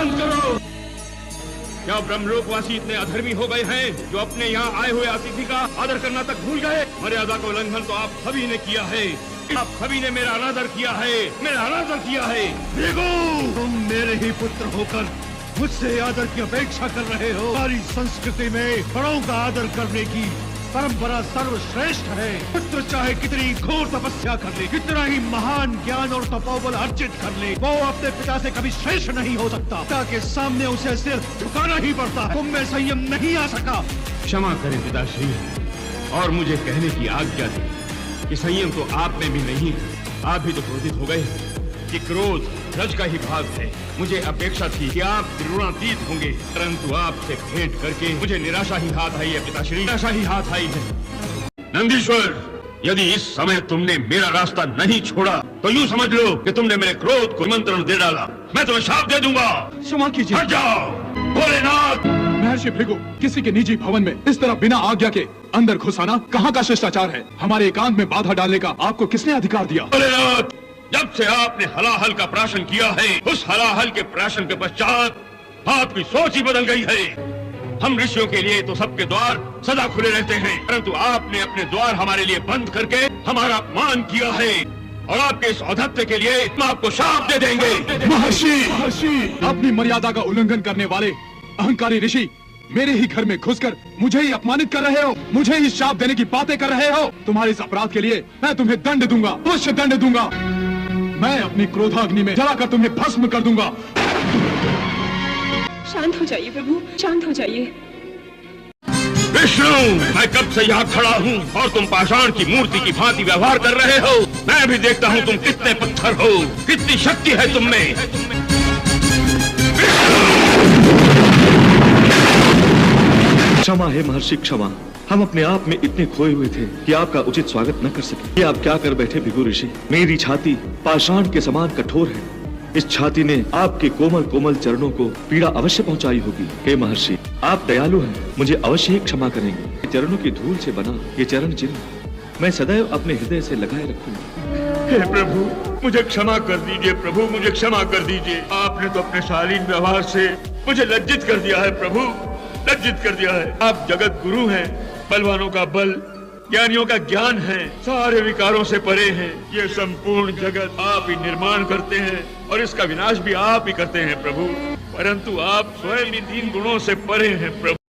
बंद करो। क्या ब्रह्मलोकवासी इतने अधर्मी हो गए हैं जो अपने यहाँ आए हुए अतिथि का आदर करना तक भूल गए? मर्यादा का उल्लंघन तो आप सभी ने किया है। आप सभी ने मेरा अनादर किया है, मेरा अनादर किया है। देखो, तुम मेरे ही पुत्र होकर मुझसे आदर की अपेक्षा कर रहे हो। हमारी संस्कृति में बड़ों का आदर करने की परंपरा सर्वश्रेष्ठ है। पुत्र चाहे कितनी घोर तपस्या कर ले, कितना ही महान ज्ञान और तपोबल अर्जित कर ले, वो अपने पिता से कभी श्रेष्ठ नहीं हो सकता। पिता के सामने उसे सिर झुकाना ही पड़ता है। तुम में संयम नहीं आ सका। क्षमा करें पिताश्री, और मुझे कहने की आज्ञा दें कि संयम तो आप में भी नहीं है। आप भी तो क्रोधित हो गए कि क्रोध रज का ही भाग है। मुझे अपेक्षा थी कि आप त्रिगुणातीत होंगे, परंतु आपसे भेंट करके मुझे निराशा ही हाथ आई है पिताश्री, निराशा ही हाथ आई है। नंदीश्वर, यदि इस समय तुमने मेरा रास्ता नहीं छोड़ा तो यूँ समझ लो कि तुमने मेरे क्रोध को निमंत्रण दे डाला। मैं तुम्हें शाप दे दूंगा। क्षमा कीजिए। हट जाओ भोलेनाथ। महर्षि भृगु, किसी के निजी भवन में इस तरह बिना आज्ञा के अंदर घुसाना कहाँ का शिष्टाचार है? हमारे एकांत में बाधा डालने का आपको किसने अधिकार दिया? भोलेनाथ, जब से आपने हलाहल का प्राशन किया है, उस हलाहल के प्राशन के पश्चात आपकी सोच ही बदल गई है। हम ऋषियों के लिए तो सबके द्वार सदा खुले रहते हैं, परंतु आपने अपने द्वार हमारे लिए बंद करके हमारा अपमान किया है, और आपके इस औद्धत्य के लिए हम आपको शाप दे देंगे। महर्षि, अपनी मर्यादा का उल्लंघन करने वाले अहंकारी ऋषि मेरे ही घर में घुसकर मुझे ही अपमानित कर रहे हो, मुझे ही शाप देने की बातें कर रहे हो। तुम्हारे इस अपराध के लिए मैं तुम्हें दंड दूंगा, अवश्य दंड दूंगा। मैं अपनी क्रोधाग्नि में जलाकर तुम्हें भस्म कर दूंगा। शांत हो जाइए प्रभु, शांत हो जाइए। विष्णु, मैं कब से यहाँ खड़ा हूँ और तुम पाषाण की मूर्ति की भांति व्यवहार कर रहे हो। मैं भी देखता हूँ तुम कितने पत्थर हो, कितनी शक्ति है तुम में। क्षमा है महर्षि, क्षमा। हम अपने आप में इतने खोए हुए थे कि आपका उचित स्वागत न कर सके। ये आप क्या कर बैठे भृगु ऋषि? मेरी छाती पाषाण के समान कठोर है। इस छाती ने आपके कोमल कोमल चरणों को पीड़ा अवश्य पहुंचाई होगी। हे महर्षि, आप दयालु हैं, मुझे अवश्य ही क्षमा करेंगे। चरणों की धूल से बना ये चरण चिन्ह मैं सदैव अपने हृदय से लगाए रखूंगा। हे प्रभु, मुझे क्षमा कर दीजिए। प्रभु, मुझे क्षमा कर दीजिए। आपने तो अपने शालीन व्यवहार से मुझे लज्जित कर दिया है। प्रभु, लज्जित कर दिया है। आप जगत गुरु हैं, बलवानों का बल, ज्ञानियों का ज्ञान है, सारे विकारों से परे हैं। ये संपूर्ण जगत आप ही निर्माण करते हैं और इसका विनाश भी आप ही करते हैं प्रभु, परंतु आप स्वयं इन 3 गुणों से परे हैं प्रभु।